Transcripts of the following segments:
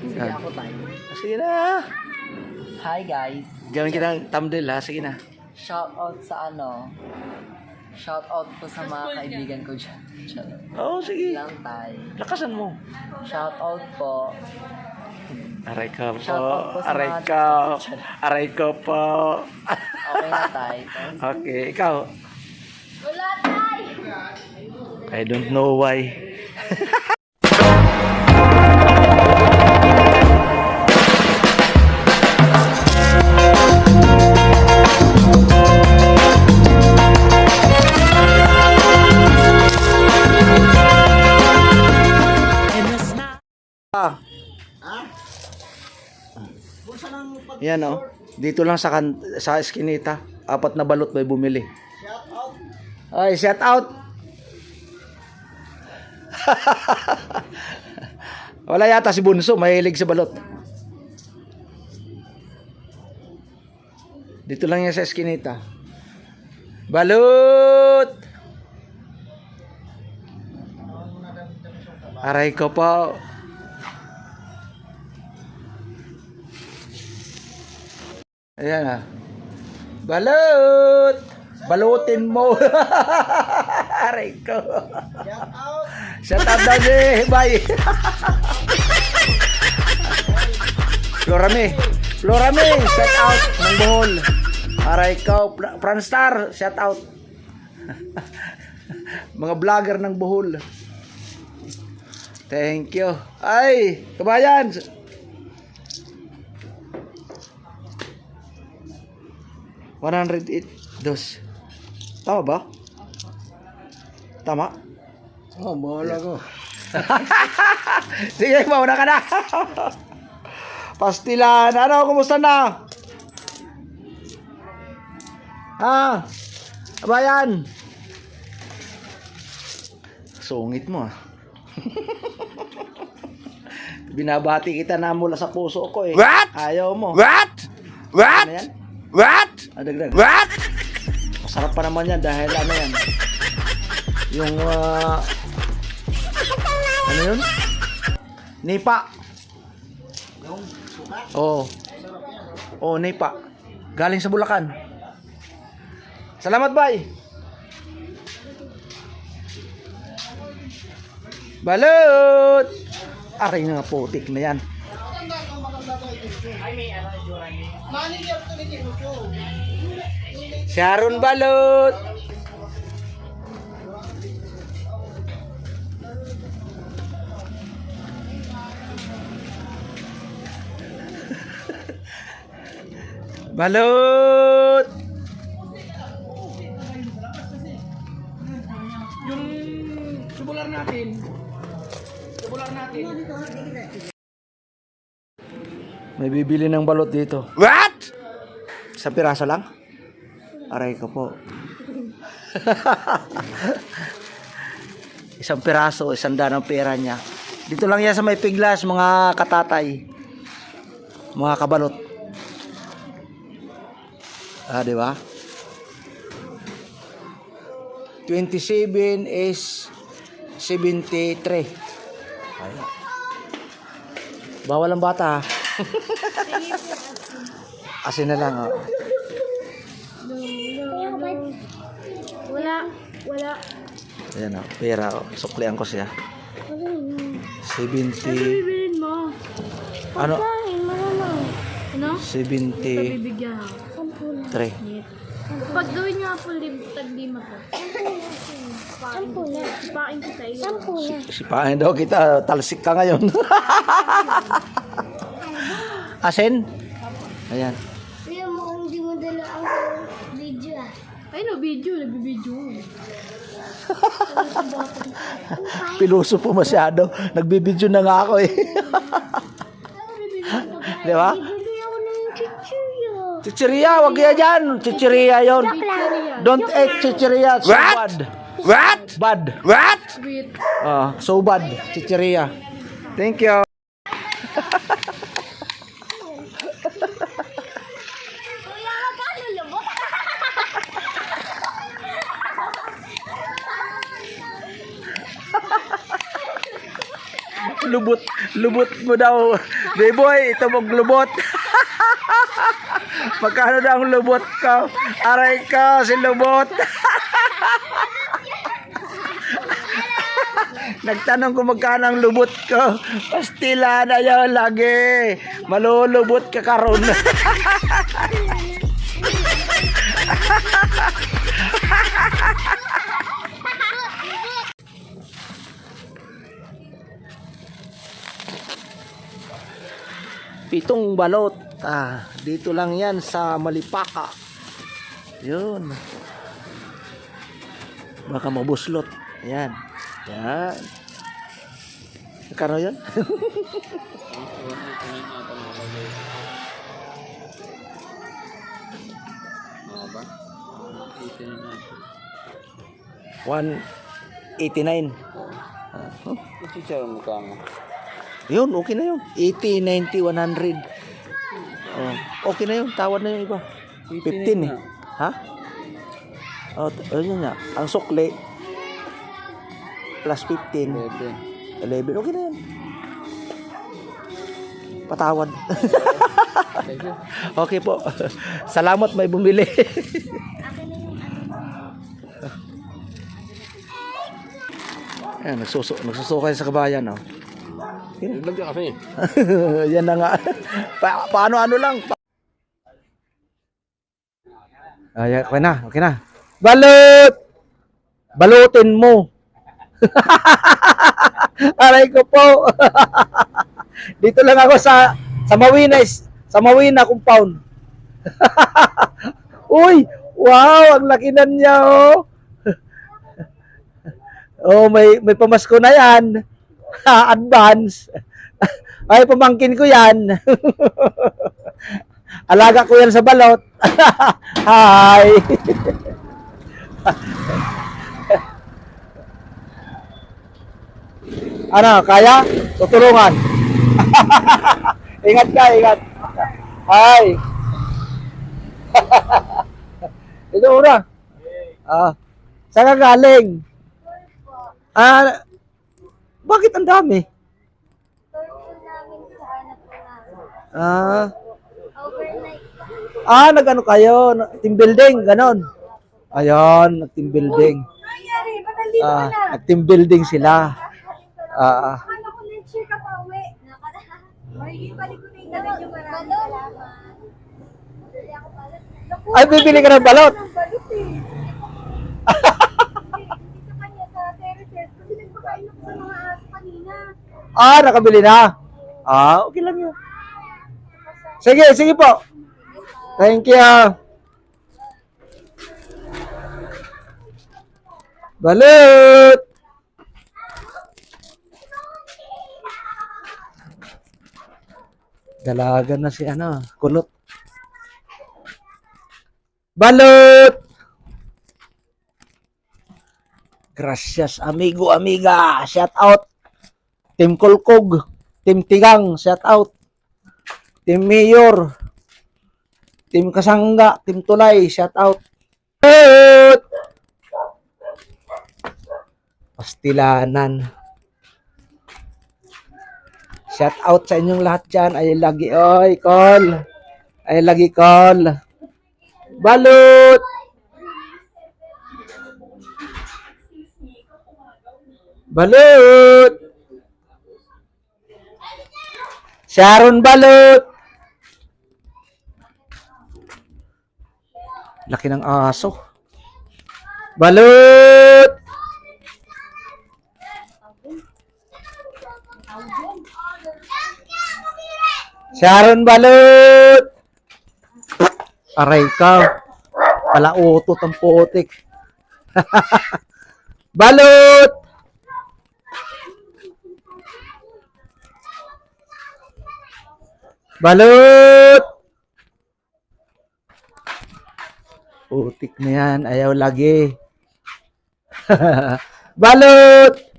Sige Yan. ako tayo. Sige na. Hi guys. Gawin kita ng thumbnail ha. Sige na. Shout out sa ano. Shout out po sa mga kaibigan ko dyan. Oo, sige. Lang tayo. Lakasan mo. Shout out po. Aray ka Shout out po. po sa Aray mga- ka. Aray ko po. Okay na tayo. Okay, ikaw. Wala tayo. I don't know why. Yan oh. Dito lang sa eskinita. 4 na balot may bumili. Ay, shout out. Wala yata si Bunso, mahilig sa balot. Dito lang yan sa eskinita. Balot! Aray ko po. Ayan ah. Balot! Balutin mo. Aray ko. Shout out daw ni Bay. Florame. Florame, shout out ng Bohol. Aray ko. Franstar, shout out. Mga vlogger ng Bohol. Thank you. Ay, kabayan. $108. Tama ba? Tama? Oh, bola ko. Sige, mauna ka na. Pastilan. Ano, kumusta na? Ha? Abayan. Sungit mo ah. Binabati kita na mula sa puso ko eh. What? Ayaw mo. What? What? Ano yan? What? Dagdag. What? Masarap pa naman yan dahil ano yan. Yung ano yun? Nipa. Oo. Oh, nipa. Galing sa Bulacan. Salamat, bay. Balot. Aray nga putik na yan. Sharon Balot. Balot. Yung subular natin. May bibili ng balot dito. What? Sa piraso lang? Aray ko po. Isang piraso, 100 ang pera niya. Dito lang yan sa may piglas, mga katatay. Mga kabalot. Ah, di ba? 27 is 73. Ayan. Bawal ang bata. Asin na lang, oh. Wala. Wala. Ayan, oh. Pera, oh. Suklian ko siya. 70. Bibilin mo. Ano? Kain mo naman. Ano? 73. Bibigyan ako. Pag gawin nyo ako tag-lima ko. Sampu na. Sipain kita iyo. Sampu na. Sipahin daw kita. Talsik ka ngayon. Asin? Ayan. Kuya mo kung di mo dala ang video ah. Ay no, video. Nagbibideo. Piluso po masyado. Nagbibidyo na nga ako eh. Di ba? Bibili ako ng chichirya. Chichiria, wag yan dyan. Chichiria yon. Don't eat chichiria. So What? bad. What? Bad. What? Sweet. So bad. Chichiria. Thank you. Kuya, magkano lubot? Lubot. Lubot mo daw. Beboy, ito mong lubot. Magkano daw ang lubot ko? Aray ka, si lubot. Nagtanong kung magkano ang lubot ko. Pastila na yun lagi. Malulubot ka karon. Pitong balot. Dito lang yan sa Malipaka. Yun. Baka mabuslot. Yan. Yan. Kano yan? $189. Yun, okay na yun. 80, 90, 100. Oh, okay na yun. Tawad na yung iba. 15 eh. Ha? Oh, yun nga. Ang sukli plus 15. 11. Okay na yun. Patawad. Okay po. Salamat, may bumili. Ayan, nagsusukay sa kabayan, oh. Lagyan kasi. Yan na nga. Paano-ano lang. Ay, okay na, okay na. Balot! Balutin mo. Aray ko po. Dito lang ako sa Mawina compound. Uy, wow, ang laki na niya, oh. Oh, may pamasko na yan. Advance. Ay, pamangkin ko yan. Alaga ko yan sa balot. Hi. Ano, kaya? Tutulungan. Ingat ka, ingat. Hi. Ito una. Saan ka galing? Bakit ang dami? Nag-ano kayo? Team building, ganon. Ayun, nag-team building. Nag-team building sila. Akala ko next year ka pa uwi. Balik ko na yung damit yung maraming salamat. Ay, bibili ka ng balot? Balot eh. Hindi sa kanya sa terraces. Kasi nagpakain ako sa mga aso kanina. Nakabili na. Okay lang yun. Sige, sige po. Thank you. Balot! Dalaga na si kulot. Balot! Gracias, amigo, amiga. Shout out. Team Kulkog. Team Tigang. Shout out. Team Mayor. Team Kasangga. Team Tulay. Shout out. Balot! Pastilanan. Shout out sa inyong lahat dyan. Ay lagi, oy, call. Ay lagi, call. Balot! Balot! Sharon Balot! Laki ng aso. Balot! Sharon Balot! Aray ka. Palautot ang putik. Balot! Balot! Putik na yan. Ayaw lagi. Balot!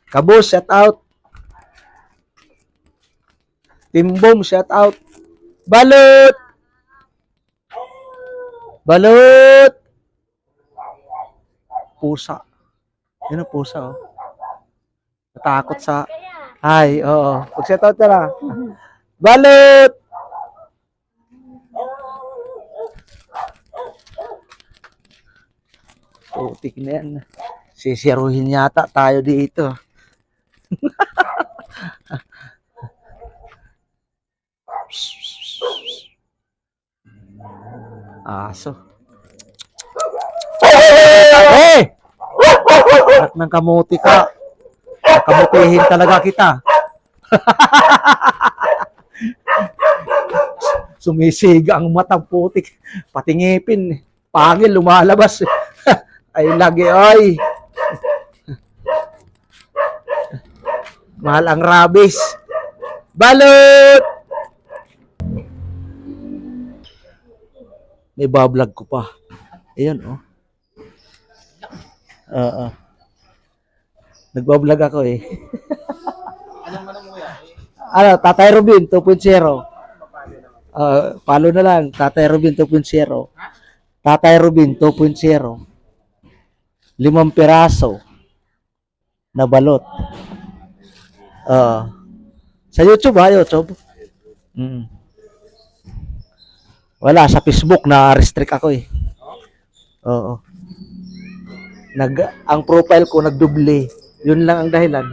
Kabus, shout out. Timbom, shout out. Balot! Balot! Pusa. Yun ang pusa, oh. Natakot sa... Ay, oo. Pag-set out ka na. Balot! Putik na yan. Sisiruhin yata tayo dito. Aso. Hey! At ng kamuti ka. Kamutihin talaga kita. Sumisiga ang matang putik. Pati ngipin. Pangil, lumalabas. Ay, lagi, ay. Mahal ang rabies. Balot! May bablog ko pa. Ayan, oh. Oo. Nagbablog ako eh. Ano, Tatay Robin 2.0. Follow na lang, Tatay Robin 2.0. Tatay Robin 2.0. 5 piraso na balot. Sa YouTube ha, YouTube. Wala, sa Facebook na restrict ako eh. Oo. Ang profile ko nagduble. Yun lang ang dahilan.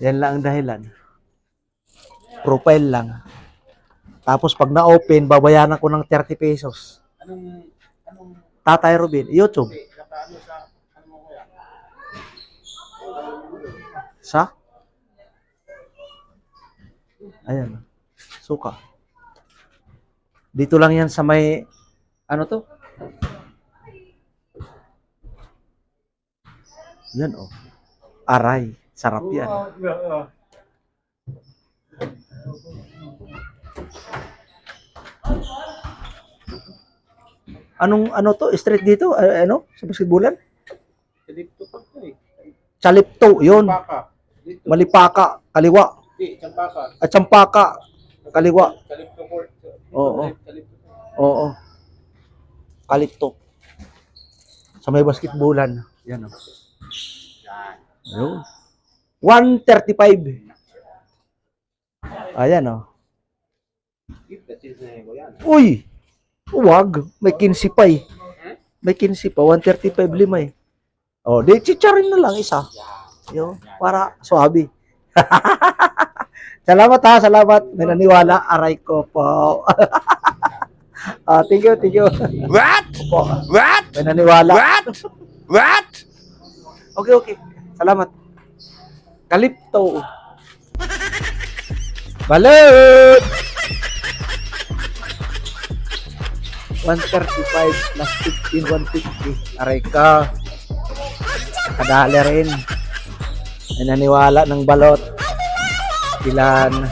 Yan lang ang dahilan. Profile lang. Tapos pag na-open, babayaran ko ng 30 pesos. Tatay Robin, YouTube. Sa? Ayan. Suka. Dito lang yan sa may, ano to? Yan oh. Aray. Sarap yan. Ano to? Street dito? Ano? Sa Basketbulan? Chalipto, yun. Malipaka, kaliwa. At Champaka, kaliwa. Oo. Oo. Kalipto. Sa may Basketbulan. Yan o. Ayun. 135. Ayan o. Uy! Huwag. May 15 pa eh. May 15 pa. 135 lima eh. O, di chicharin na lang isa. Yun. Para suabi. Salamat ha. Salamat. May naniwala. Aray ko po. Thank you, thank you. What? Opo. What? May naniwala. What? What? Okay, okay. Salamat. Kalipto. Balot! 135 plus 15, 150. Aray ka. Kadali rin. May naniwala ng balot. Ilan.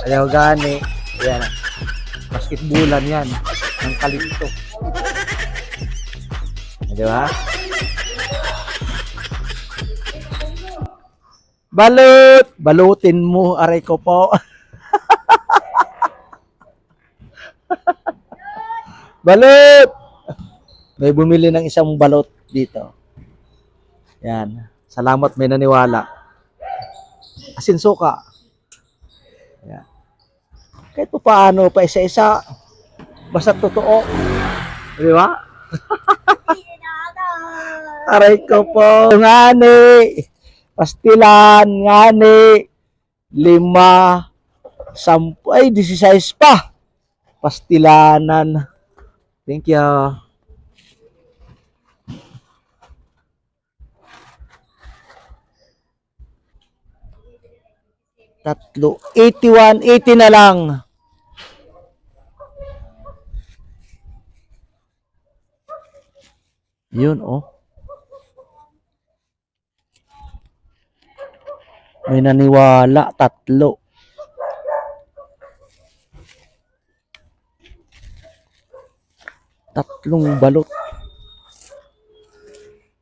Ayaw gani. Ayan. Basketbulan yan. Ng kalipto. Di ba? Balot! Balutin mo. Aray ko po. Balot! May bumili ng isang balot dito. Yan. Salamat, may naniwala. Asin suka. Yan. Kahit pa paano, pa isa-isa. Basta totoo. Di ba? Aray ko po. Ngani. Pastilan. Ngani. 5. 10. Ay, 16 pa. Pastilanan. Thank you. Tatlo. 81. 80 na lang. Yun, oh. May naniwala. 3. Tatlong balot.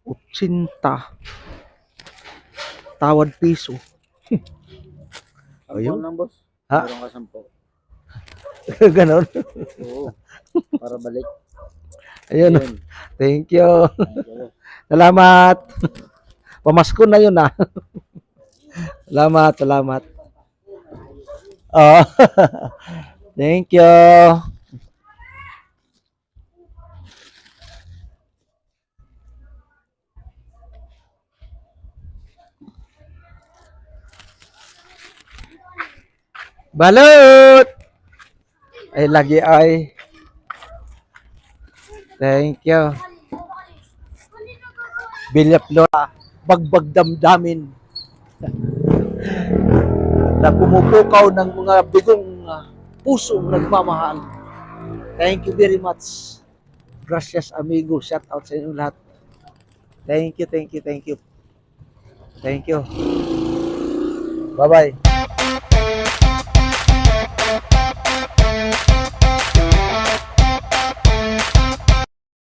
80. Tawad piso. Ayun. boss. Ha? Meron ka 10. Ganon. Oo. Para balik. Ayun. Thank you. Salamat. Pamasko na yun ah. Salamat, salamat. Oh. Thank you. Balut. Ay lagi ay. Thank you. Bilyap Lora, bagbag damdamin na pumupukaw ng mga bigong pusong nagmamahal. Thank you very much. Gracias amigo. Shout out sa inyo lahat. Thank you, thank you, thank you. Thank you. Bye-bye.